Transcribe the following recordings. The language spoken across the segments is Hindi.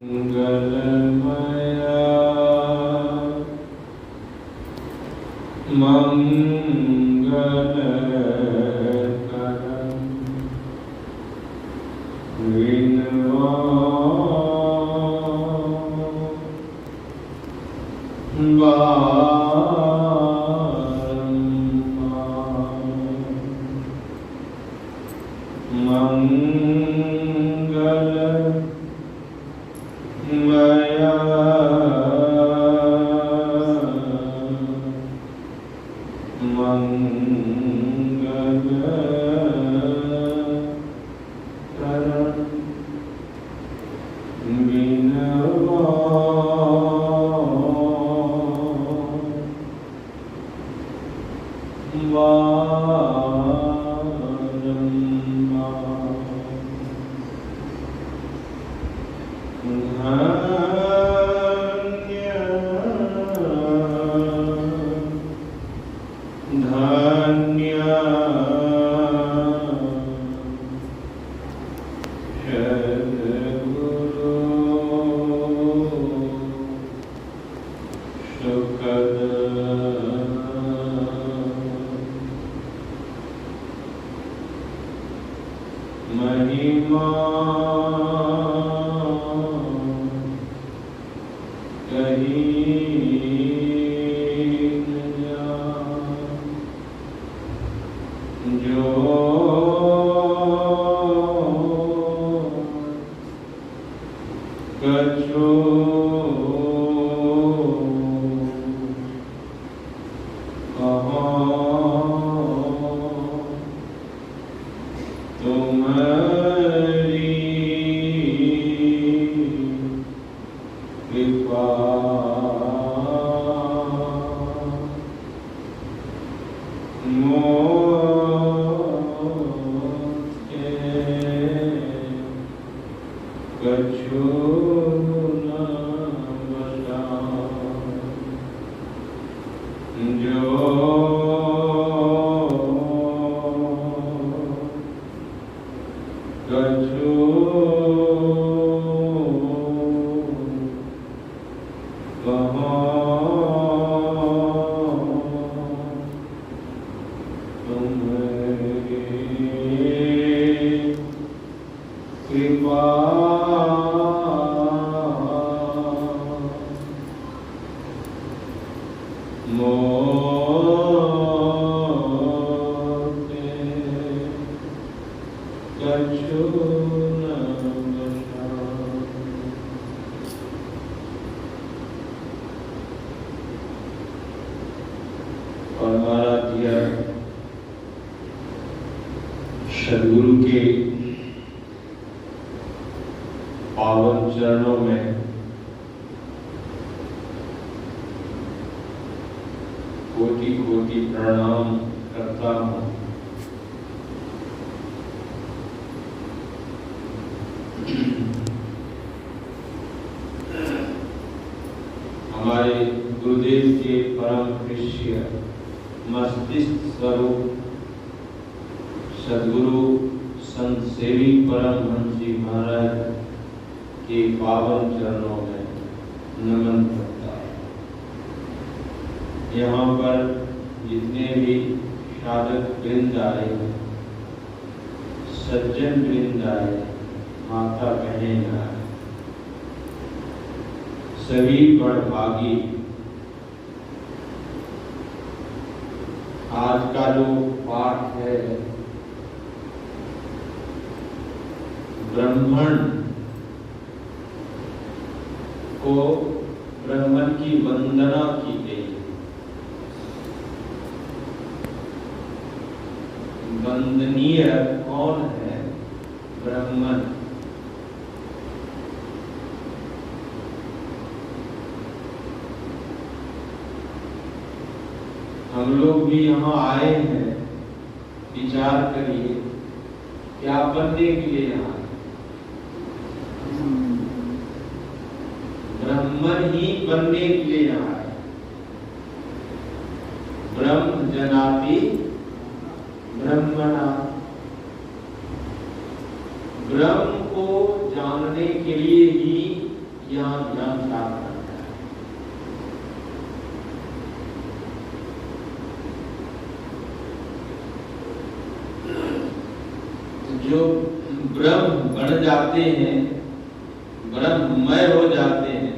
मंगलमया मंगलकरं सद्गुरु के पावन चरणों में कोटि कोटि प्रणाम करता हूँ। हमारे गुरुदेव के परम शिष्य मस्तिष्क स्वरूप सद्गुरु संत सेवी परमहंस जी महाराज के पावन चरणों में नमन करता है। यहाँ पर जितने भी साधक वृंद आए, सज्जन वृंद आए, माता बहन आए, सभी बड़भागी। आज का जो पाठ है ब्राह्मण को ब्राह्मण की वंदना की गई। वंदनीय कौन है? ब्राह्मण। हम लोग भी यहाँ आए हैं, विचार करिए क्या बनने के लिए यहाँ? ब्राह्मण ही बनने के लिए यहाँ है। ब्रह्म जनाति ब्रह्मणा। ब्रह्म को जानने के लिए ही भ्रम साफ करता है। जो ब्रह्म बन जाते हैं, ब्रह्ममय हो जाते हैं,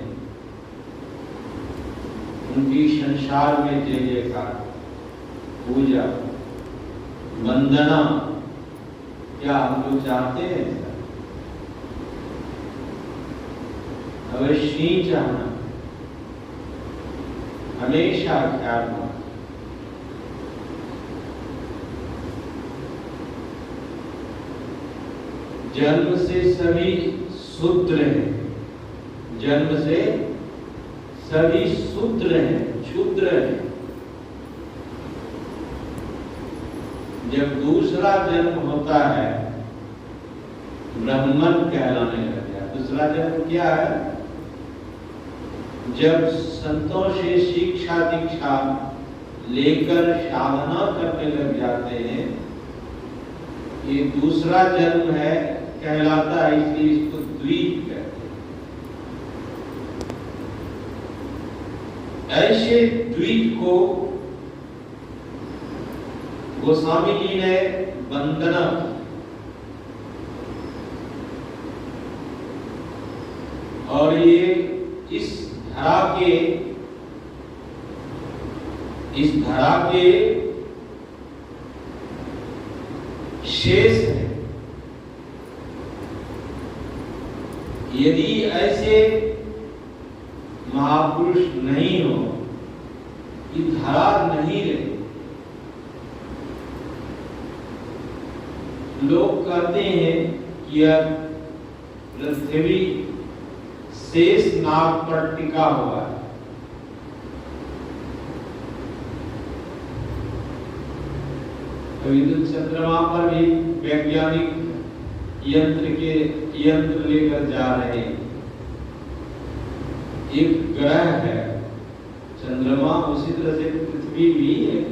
उनकी संसार में जय जयकार, पूजा, वंदना, क्या हम लोग चाहते हैं? अवश्य ही चाहना, हमेशा ख्याल रखना। जन्म से सभी शूद्र हैं, जन्म से सभी शूद्र हैं, क्षुद्र हैं। जब दूसरा जन्म होता है, ब्राह्मण कहलाने लग गया। दूसरा जन्म क्या है? जब संतों से शिक्षा दीक्षा लेकर साधना करने लग जाते हैं, ये दूसरा जन्म है, कहलाता है, इसलिए इसको द्वीप कहते हैं। ऐसे द्वीप को गोस्वामी जी ने वंदना की, और ये इस धरा के शेष है। यदि ऐसे महापुरुष नहीं हो, ये धरा नहीं रहे। लोग कहते हैं कि यह पृथ्वी शेष नाग पर टिका हुआ है। विद्युत चंद्रमा पर भी वैज्ञानिक यंत्र लेकर जा रहे हैं। एक ग्रह है चंद्रमा, उसी तरह से पृथ्वी भी एक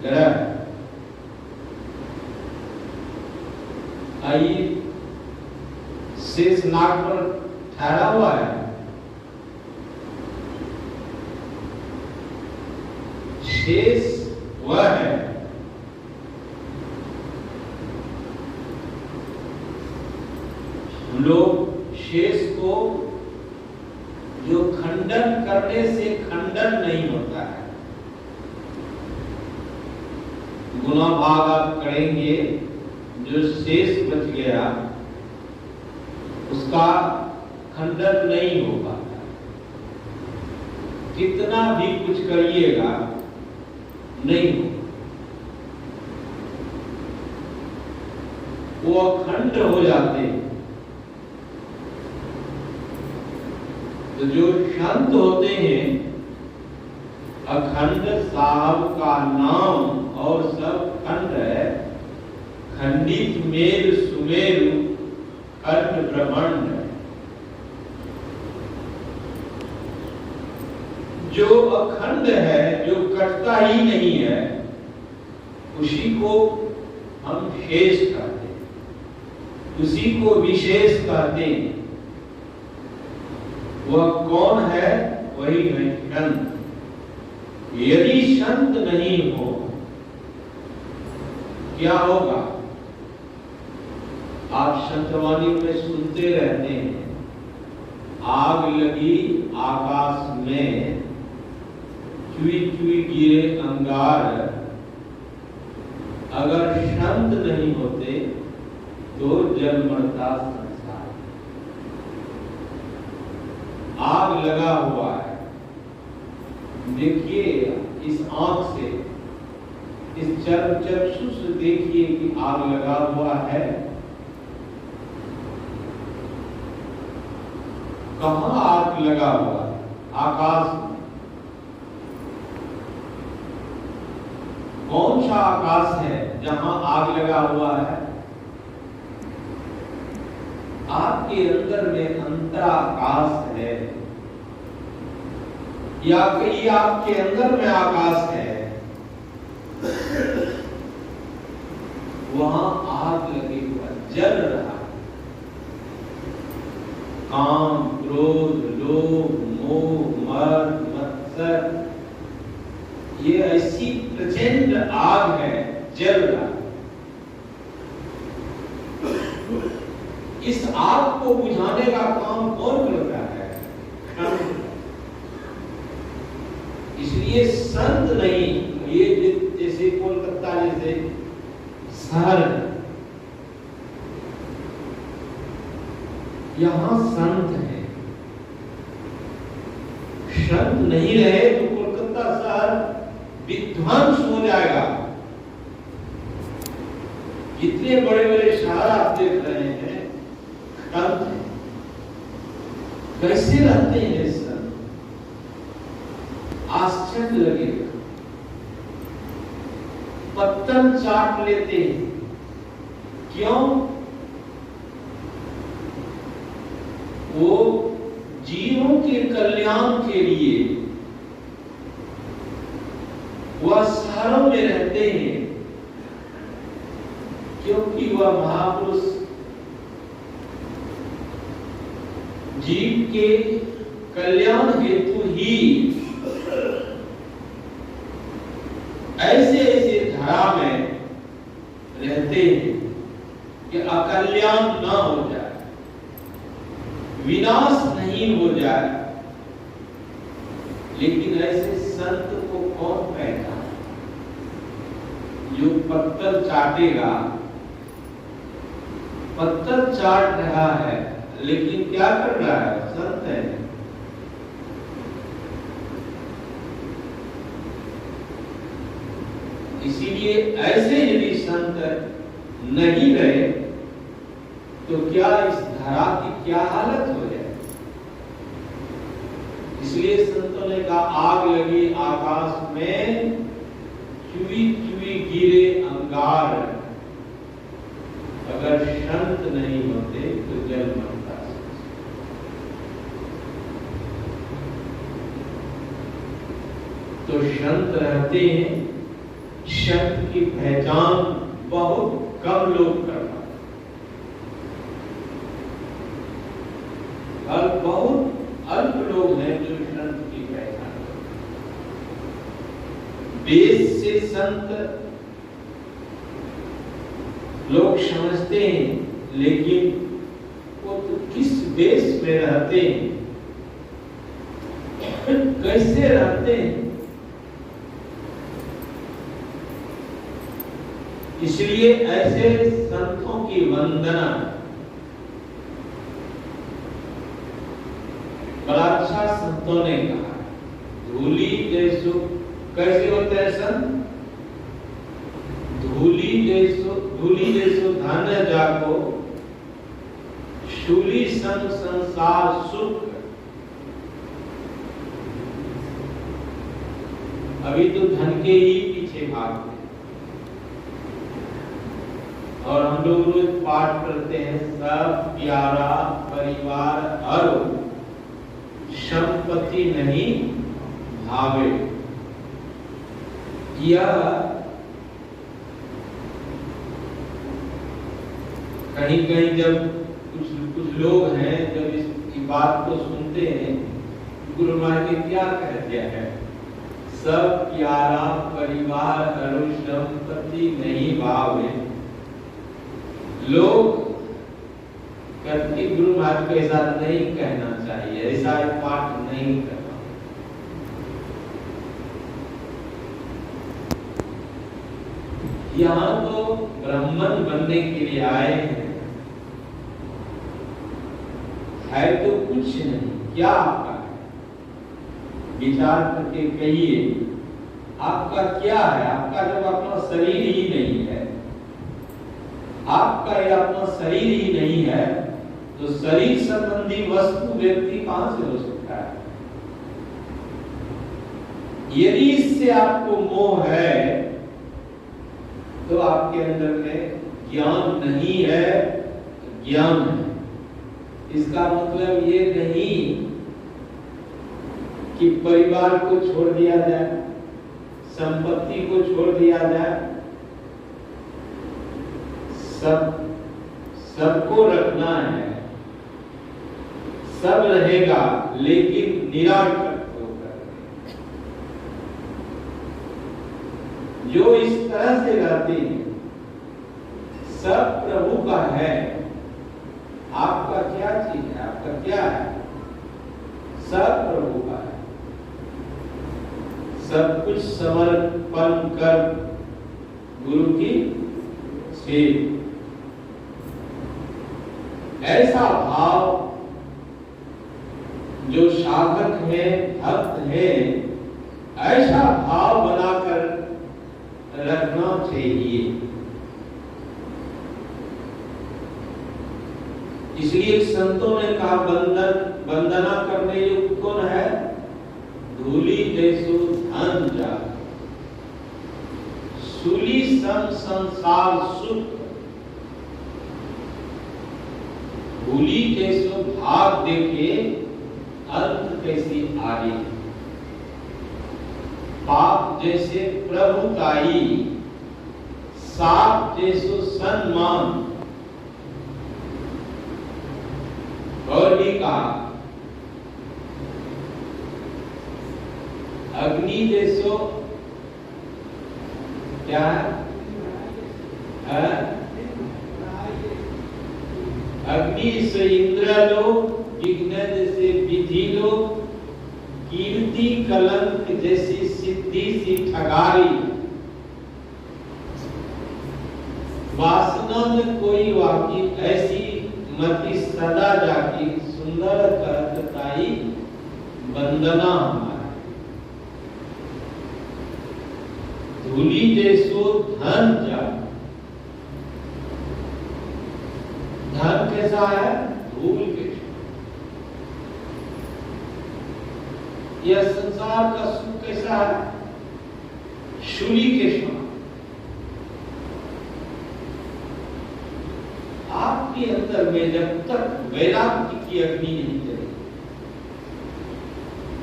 ग्रह है। आइए, शेष नाग पर ठहरा हुआ है। शेष वह है लोग शेष को जो खंडन करने से खंडन नहीं होता है। गुना भाग आप करेंगे, जो शेष बच गया उसका खंडन नहीं हो पाता। कितना भी कुछ करिएगा नहीं हो, वो अखंड हो जाते हैं। तो जो संत होते हैं, अखंड साहब का नाम और सब खंड है। खंडित मेरु सुमेरु खंड ब्रह्मांड है। जो अखंड है, जो कटता ही नहीं है, उसी को हम शेष कहते हैं, उसी को विशेष कहते हैं। वह कौन है? वही है संत। यदि संत नहीं हो, क्या होगा? आप संतवाणी में सुनते रहते हैं, आग लगी आकाश में, चुई चुई गिरे अंगार। अगर संत नहीं होते तो जल मरता संसार। आग लगा हुआ है, देखिए इस आंख से, इस चक्षु से देखिए कि आग लगा हुआ है। कहाँ आग लगा हुआ है? आकाश में। कौन सा आकाश है जहां आग लगा हुआ है? आपके अंदर में अंतराकाश है, या कहीं आपके अंदर में आकाश है, वहां आग लगी हुआ जल रहा। काम, क्रोध, इसलिए संत नहीं, ये जैसे कोलकाता जैसे शहर, यहां संत है। संत नहीं रहे तो कोलकाता शहर विध्वंस हो जाएगा। जितने बड़े बड़े शहर आप देख रहे हैं, संत कैसे रहते हैं संत, आश्चर्य लगेगा। पत्थर चाट लेते हैं, क्यों? वो जीवों के कल्याण के लिए वह शहरों में रहते हैं, क्योंकि वह महापुरुष जीव के कल्याण हेतु ही ऐसे ऐसे धरा में रहते हैं कि अकल्याण न हो जाए, विनाश नहीं हो जाए। लेकिन ऐसे संत को कौन पहचाने? जो पत्थर चाटेगा, पत्थर चाट रहा है लेकिन क्या कर रहा है? संत है। इसीलिए ऐसे यदि संत नहीं रहे तो क्या इस धरा की क्या हालत हो जाए? इसलिए संतों ने कहा, आग लगी आकाश में, चुई चुई गिरे अंगार, अगर संत नहीं होते तो जल मरता। तो संत रहते हैं, संत की पहचान बहुत कम लोग कर पाते, और बहुत अल्प लोग हैं जो संत की पहचान करते। देश से संत लोग समझते हैं, लेकिन वो तो किस देश में रहते हैं, कैसे रहते हैं? इसलिए ऐसे संतों की वंदना बड़ा अच्छा संतों ने कहा। धूली जैसो, कैसे होते हैं संत? धूली जैसो धन जाको, शूली संग संसार सुख। अभी तो धन के ही पीछे भागते हैं, और हम लोग रोज पाठ करते हैं, सब प्यारा परिवार और संपत्ति नहीं भावे। यह कहीं कहीं जब कुछ लोग हैं, जब इस बात को सुनते हैं, गुरु महाराज ने क्या कह दिया है? सब प्यारा परिवार और संपत्ति नहीं भावे। लोग कहते गुरु महाराज को ऐसा नहीं कहना चाहिए, ऐसा पाठ नहीं करना। यहाँ तो ब्राह्मण बनने के लिए आए हैं, है तो कुछ नहीं, क्या आपका है? विचार करके कहिए, आपका क्या है? आपका जब अपना शरीर ही नहीं है, आपका यह अपना शरीर ही नहीं है, तो शरीर संबंधी वस्तु व्यक्ति कहां से हो सकता है? यदि इससे आपको मोह है तो आपके अंदर में ज्ञान नहीं है, ज्ञान है। इसका मतलब ये नहीं कि परिवार को छोड़ दिया जाए, संपत्ति को छोड़ दिया जाए, सबको रखना है, सब रहेगा, लेकिन निराटक होकर। जो इस तरह से रहते हैं, सब प्रभु का है। आपका क्या चीज है? आपका क्या है? सब प्रभु का है। सब कुछ समर्पण कर गुरु की सेवा। ऐसा भाव जो साधक है, भक्त है, ऐसा भाव बनाकर रखना चाहिए। इसलिए संतों ने कहा वंदना करने योग्य कौन है? धूली जैसो धन जा, सूली सम संसार सुख, धूली जैसो भाग देखे अंत कैसी आरी, पाप जैसे प्रभुताई, साप जैसो सम्मान। और भी कहा अग्नि जैसो क्या है? अग्नि से इंद्र लो, विघ्न जैसे विधि लो, कीर्ति कलंक जैसी सिद्धि सी ठगारी। वासना में कोई वाकी ऐसी मति सदा जाकी, सुंदर करताई वंदना हमारी। धूली जैसो धन जा, धन कैसा है? धूल के। यह संसार का सुख कैसा है? शूली के समान। आपके अंदर में जब तक वैराग्य की अग्नि नहीं जलेगी,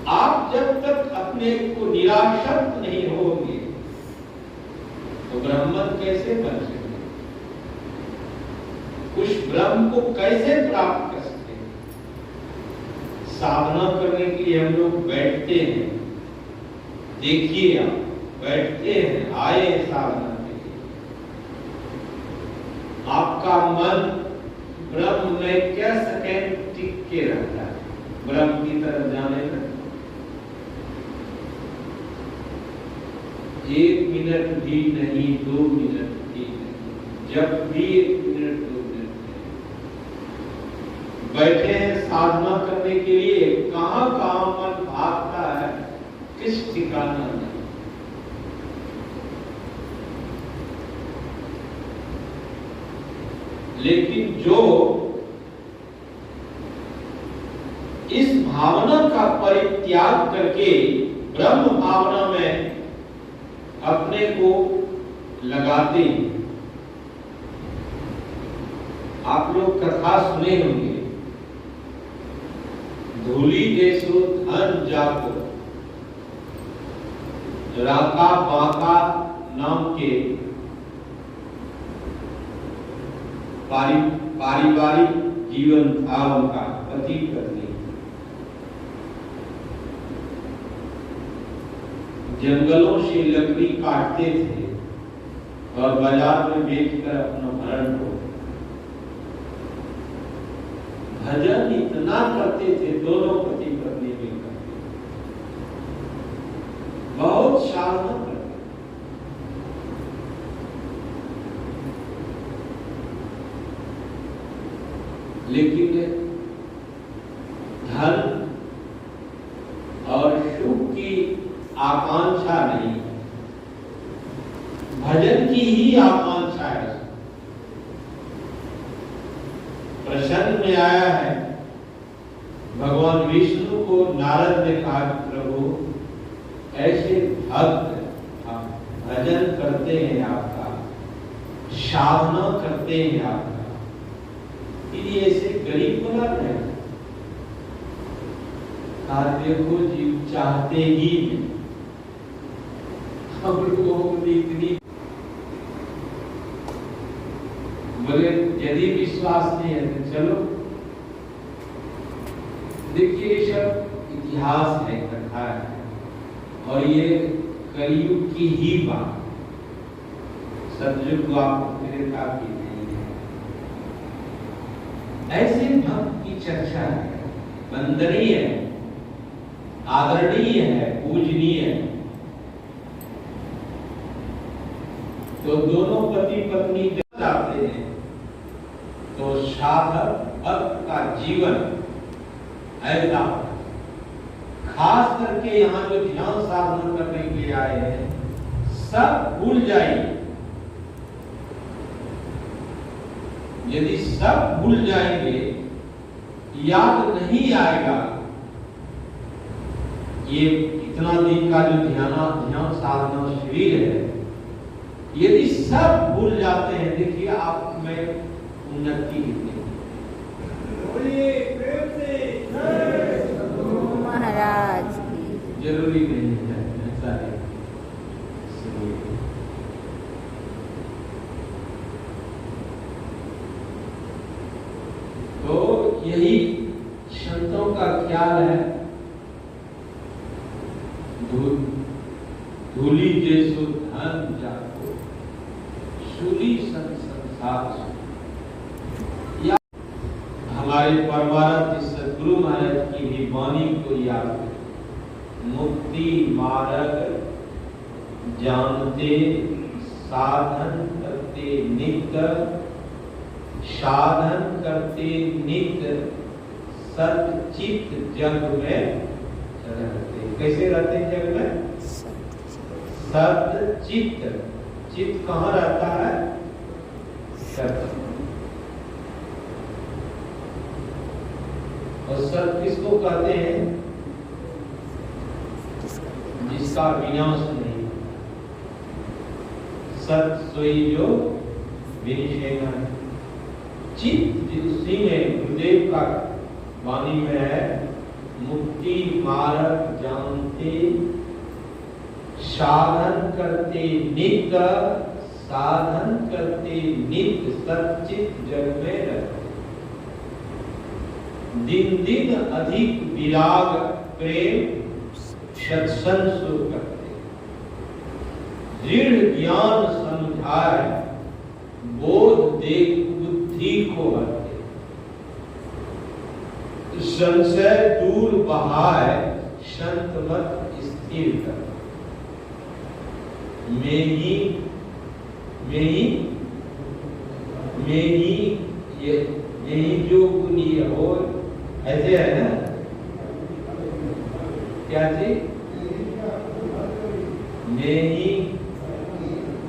आप जब तक अपने को निराशक्त नहीं होंगे तो ब्रह्मन कैसे बन सकेंगे? उस ब्रह्म को कैसे प्राप्त कर सकते हैं? साधना करने के लिए हम लोग बैठते हैं, देखिए आप बैठते हैं, आए साधना के लिए। आपका मन ब्रह्म में क्या सेकंड टिक के रहता है? ब्रह्म की तरफ जाने में 1 मिनट भी नहीं, 2 मिनट भी नहीं, जब भी 1 मिनट 2 मिनट बैठे हैं साधना करने के लिए, कहां मन भागता है, किस ठिकाना नहीं। लेकिन जो इस भावना का परित्याग करके ब्रह्म भावना में अपने को लगाते हैं, आप लोग कथा सुने होंगे, धूली जैसो धन जाको, राका बाका नाम के पारिवारिक जीवन था उनका, पति पत्नी जंगलों से लकड़ी काटते थे और बाजार में बेचकर अपना भरण को। भजन इतना करते थे दोनों पति पत्नी मिलकर, बहुत साधना करते। लेकिन धन और सुख की आकांक्षा नहीं, भजन की ही आकांक्षा है। प्रसन्न में आया है, भगवान विष्णु को नारद ने कहा, प्रभु ऐसे भक्त हम भजन करते हैं आपका, साधना करते हैं आपका, ये ऐसे गरीब बना रहे। देखो जीव चाहते ही हम लोगों ने इतनी, बोले यदि विश्वास नहीं है तो चलो। देखिए ये सब इतिहास है, कथा है, और ये कलयुग की ही बात, सतयुग मेरे काफी नहीं है। ऐसे भक्त की चर्चा है, वंदनीय है, आदरणीय है, पूजनीय है, तो दोनों पति पत्नी जब जाते हैं तो साधक भक्त का जीवन ऐसा, खास करके यहाँ जो ध्यान साधना करने के लिए आए हैं सब भूल जाइए। यदि सब भूल जाएंगे, याद नहीं आएगा, ये इतना दिन का जो ध्यान साधना शिविर है, यदि सब भूल जाते हैं, देखिए आप में उन्नति कितनी महाराज जरूरी नहीं है ऐसा है। तो यही संतों का ख्याल है, धूली जैसो धन जाको सूली संसार। या हमारे परमानंद सद्गुरु महाराज की भी वाणी को याद करें, मुक्ति मार्ग जानते साधन करते नित्य, साधन करते नित्य सतचित जग में रहते। कैसे रहते हैं जग में? सतचित। चित्त कहाँ रहता है? सत। और सत किसको कहते हैं? जिसका विनाश नहीं। सत सोई जो विनिषेध है। चित्त उसी में गुरुदेव का वाणी में है, मुक्ति मार्ग जानते साधन करते नित्य, साधन करते नित्य सच्चित जग में रहते। दिन दिन अधिक विराग प्रेम सत्संग सुर करते, दृढ़ ज्ञान समझाए बोध देख बुद्धि को हरते, संशय दूर बहाए संत मत स्थिर कर। मैं ही यही जो गुनी हो, ऐसे है ना? क्या चीज? मैं ही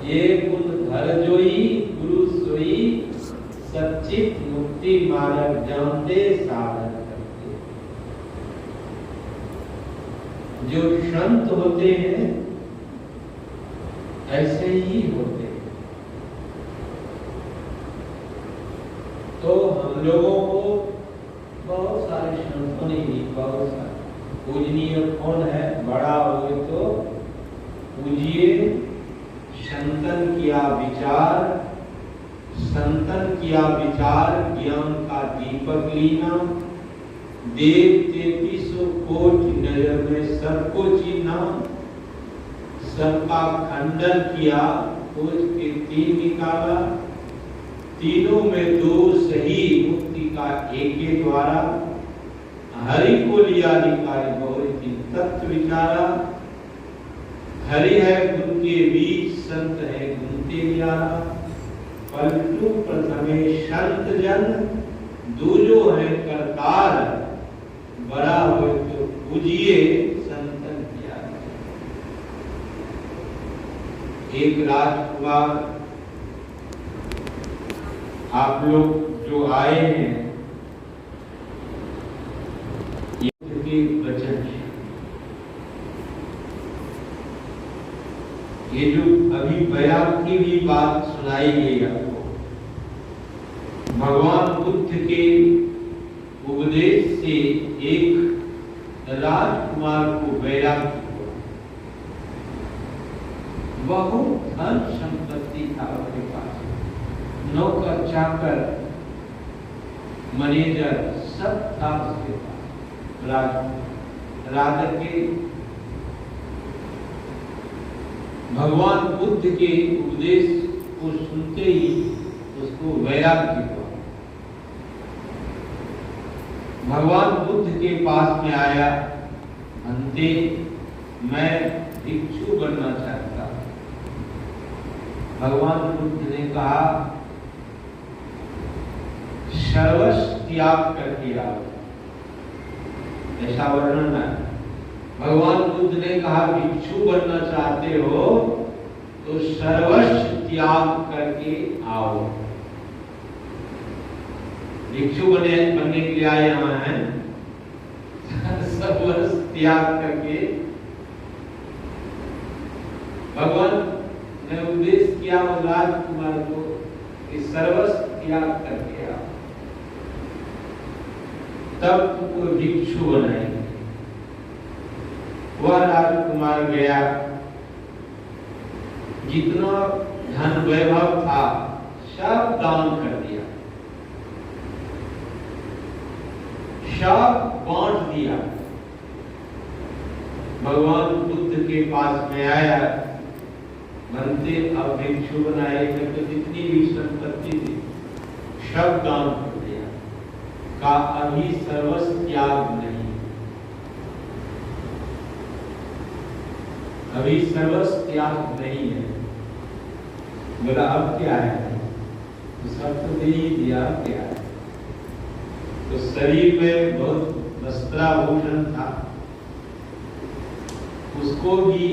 ये गुण धर जोई गुरु सोई, सच्चित मुक्ति मार्ग जानते साधन करते। जो संत होते हैं ऐसे ही होते हैं। तो हम लोगों को बहुत सारे संतों ने भी बहुत सारे पूजनीय कौन है? बड़ा हुए तो पूजिए, संतन किया विचार, संतन किया विचार ज्ञान का दीपक लीना, देव 33 कोटि नजर में सबको चीना, सबका खंडन किया खोज के तीन निकाला, तीनों में दो सही मुक्ति का एक के द्वारा, हरि को लिया निकाय गौरी की तत्व विचारा, हरि है गुण के बीच संत है गुणते न्यारा, पलटू प्रथमे संत जन दूजो है करतार, बड़ा हो तो पूजिए संतन किया। एक राजकुमार आप लोग जो आए हैं ये वचन, ये जो अभी बयान की भी बात सुनाई गई आपको, भगवान बुद्ध के उपदेश से एक राजकुमार को वैराग्य हुआ। बहुत धन संपत्ति था उसके पास, नौकर चाकर मैनेजर सब था उसके पास। राजा के भगवान बुद्ध के उपदेश को सुनते ही उसको वैराग्य हुआ। भगवान बुद्ध के पास में आया, अंते मैं भिक्षु बनना चाहता हूं। भगवान बुद्ध ने कहा सर्वस्व त्याग करके आओ, ऐसा वर्णन है। भगवान बुद्ध ने कहा भिक्षु बनना चाहते हो तो सर्वस्व त्याग करके आओ। भिक्षु बनने के लिए आए यहाँ हैं, सर्वस्व त्याग करके। भगवान ने उपदेश किया राजकुमार को कि सर्वस्व त्याग करके आओ, तब तुमको भिक्षु बनाएंगे। वह राजकुमार गया, जितना धन वैभव था सब दान कर दिया, सब बांट दिया। भगवान बुद्ध के पास में आया, बनते अब भिक्षु बनाए, तो जितनी भी संपत्ति थी सब दान कर दिया। का अभी सर्वस्व त्याग नहीं, अभी सर्वस्व त्याग नहीं है। बोला अब क्या है? तो सब तो दे ही दिया, क्या है? तो शरीर में बहुत वस्त्राभूषण था, उसको भी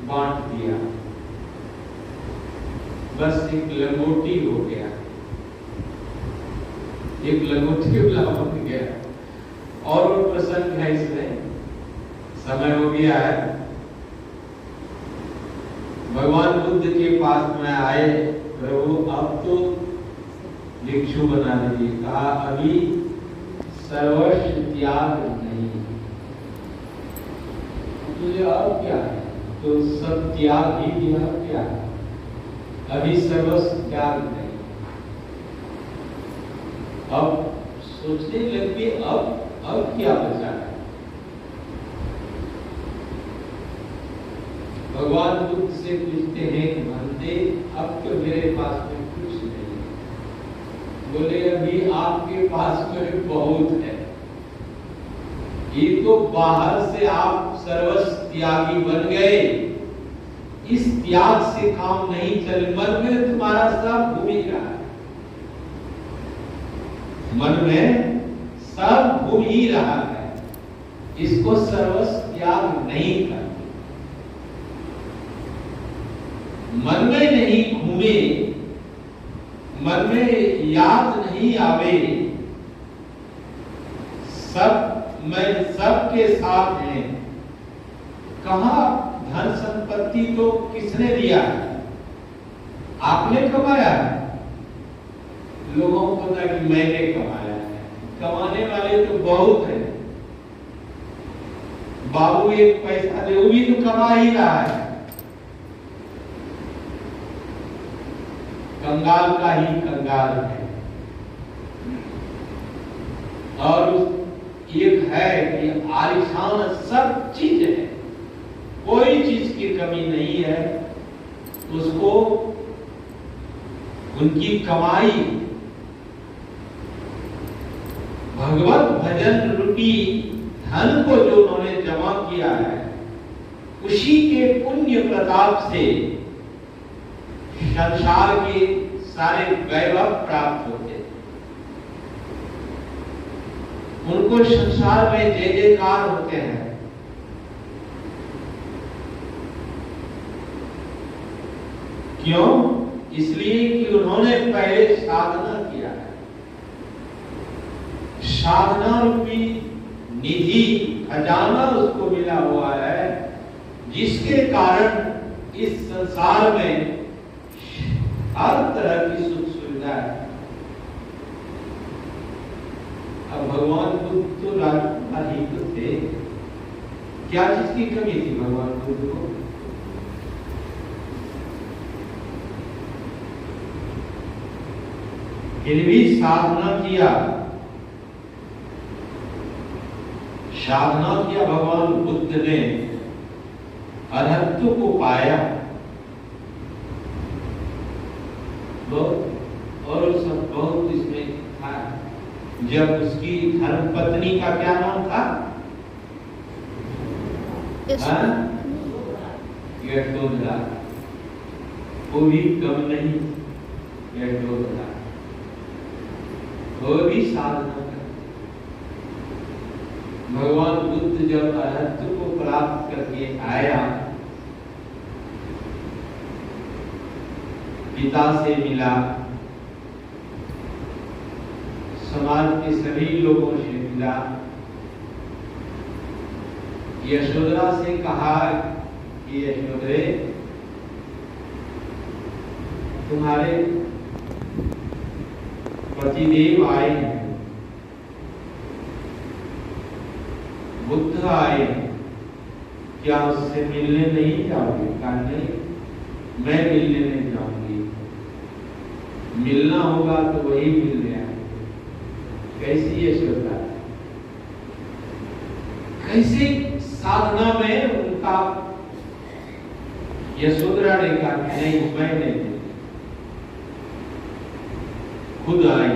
बांट दिया, बस एक लंगोटी हो गया, एक लंगोटी वाला बन गया। और वो प्रसंग है इसमें, समय हो गया है। भगवान बुद्ध के पास में आए, प्रभु अब तो भिक्षु बना दीजिए। कहा अभी सर्वस्व त्याग नहीं, तुझे अब क्या है? तो सब त्याग ही दिया, क्या है? अभी सर्वस्व त्याग नहीं। अब सोचने लगे अब क्या बचा है? भगवान बुद्ध से पूछते हैं कि भंते अब तो मेरे पास में कुछ नहीं है। बोले अभी आपके पास में बहुत है। ये तो बाहर से आप सर्वस्व त्यागी बन गए, इस त्याग से काम नहीं चल। मन में तुम्हारा सब घूम ही रहा है, मन में सब घूम ही रहा है, इसको सर्वस्व त्याग नहीं कर। मन में नहीं घूमे, मन में याद नहीं आवे, सब मैं सबके साथ है। कहा धन संपत्ति तो किसने दिया है? आपने कमाया है। लोगों को पता है कि मैंने कमाया है। कमाने वाले तो बहुत है। बाबू एक पैसा दे, वो भी तो कमा ही रहा है। कंगाल का ही कंगाल है। और एक है कि आलिशान सब चीज है, कोई चीज की कमी नहीं है। उसको उनकी कमाई भगवत भजन रूपी धन को जो उन्होंने जमा किया है, उसी के पुण्य प्रताप से संसार के सारे वैभव प्राप्त होते हैं। उनको संसार में जय जयकार होते हैं। क्यों? इसलिए कि उन्होंने पहले साधना किया है। साधना रूपी निधि खजाना उसको मिला हुआ है, जिसके कारण इस संसार में हर तरह की सुख सुविधा है। अब भगवान बुद्ध तो राजकुमार ही तो थे, क्या चीज की कमी थी भगवान बुद्ध को? फिर भी साधना किया भगवान बुद्ध ने, अरहत्व को पाया। और सब बहुत इसमें था। जब उसकी धर्म पत्नी का क्या नाम था? यशोधरा। वो भी कम नहीं, यशोधरा वो भी साधना कर। भगवान बुद्ध जब अरहत्व को प्राप्त करके आया, पिता से मिला, समाज के सभी लोगों से मिला, यशोधरा से कहा कि यशोधरे, तुम्हारे पतिदेव आए हैं, बुद्ध आए हैं, क्या उससे मिलने नहीं जाओगे? कहा नहीं, मैं मिलने नहीं जाऊंगी, मिलना होगा तो वही मिलने आएंगे। कैसी यशोधरा, कैसे साधना में उनका, यशोधरा ने कहा नहीं, मैं नहीं, खुद आई।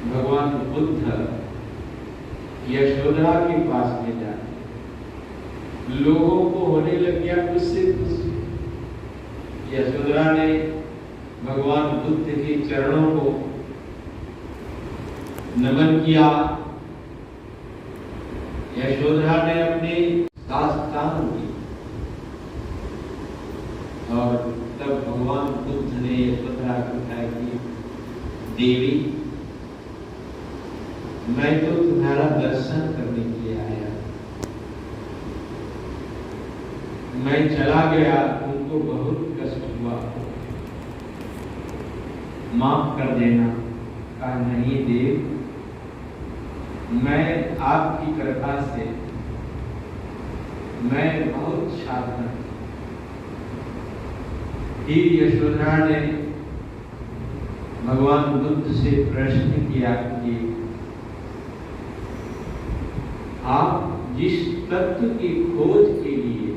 भगवान बुद्ध यशोधरा के पास में जाए, लोगों को होने लग गया कुछ से कुछ। यशोधरा ने भगवान बुद्ध के चरणों को नमन किया। यशोधरा ने अपने दास्तान की, और तब भगवान बुद्ध ने यशोधरा को कहा कि देवी, मैं तो तुम्हारा दर्शन करने के लिए आया, मैं चला गया, तुमको बहुत कष्ट हुआ, माफ कर देना। कहा नहीं देव, मैं आपकी कृपा से मैं बहुत साधना। फिर यशोधरा ने भगवान बुद्ध से प्रश्न किया कि आप जिस तत्व की खोज के लिए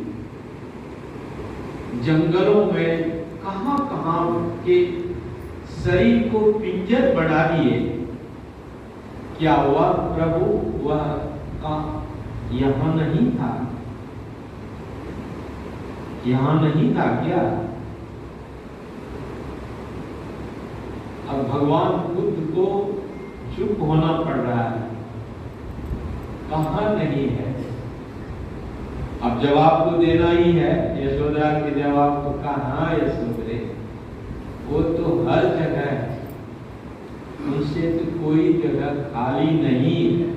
जंगलों में कहां-कहां के शरीर को पिंजर बना दिए, क्या वह प्रभु वह यहां नहीं था? यहां नहीं था क्या? अब भगवान बुद्ध को चुप होना पड़ रहा है, कहां नहीं है। अब जवाब तो देना ही है। यशोधरा के जवाब तो कहां यशोधरे, वो तो हर जगह है, उनसे तो कोई जगह खाली नहीं है,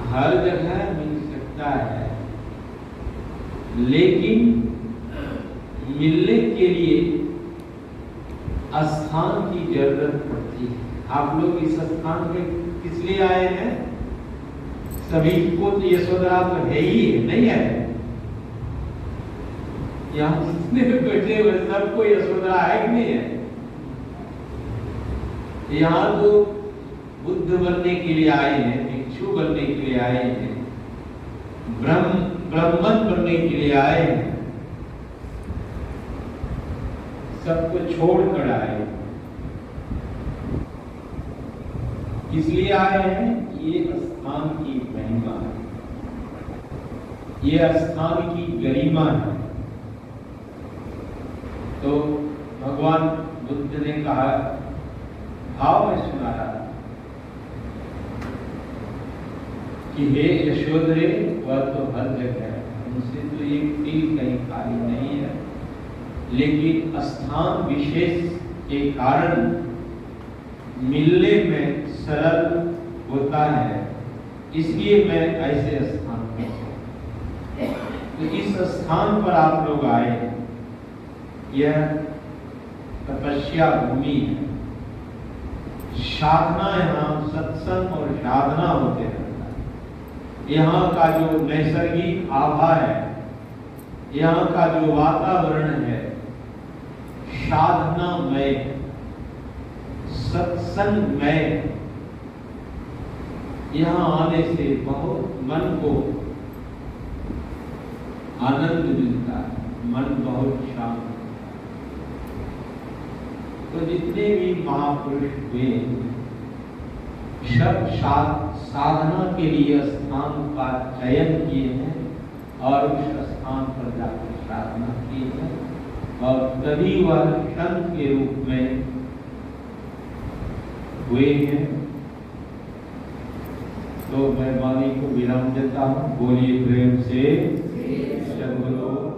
हर जगह मिल सकता है, लेकिन मिलने के लिए स्थान की जरूरत पड़ती है। आप लोग इस स्थान में किस लिए आए हैं? सभी को तो यशोधरा तो है ही है, नहीं है? यहाँ जितने बैठे हुए सबको यशोधरा है कि नहीं है? यहाँ तो बुद्ध बनने के लिए आए हैं, भिक्षु बनने के लिए आए हैं, ब्राह्मण बनने के लिए आए हैं, सबको छोड़कर आए। इसलिए आए हैं, ये स्थान की महिमा है, ये स्थान की गरिमा है। तो भगवान बुद्ध ने कहा, भाव में सुना रहा कि हे यशोधरे, वह तो हर जगह है, उनसे तो एक तिल कहीं खाली नहीं है, लेकिन स्थान विशेष के कारण मिलने में सरल होता है, इसलिए मैं ऐसे स्थान पर। तो इस स्थान पर आप लोग आए, यह तपस्या भूमि है, साधना, यहाँ सत्संग और साधना होते रहता है। यहाँ का जो नैसर्गिक आभा है, यहाँ का जो वातावरण है, साधनामय, सत्संगमय, यहाँ आने से बहुत मन को आनंद मिलता है, मन बहुत शांत होता है। तो जितने भी महापुरुष हुए, सब साधना के लिए स्थान का चयन किए हैं और उस स्थान पर जाकर प्रार्थना की है और तभी वह संत के रूप में हुए हैं। तो मैं वाणी को विराम देता हूँ। बोलिए प्रेम से सद्गुरु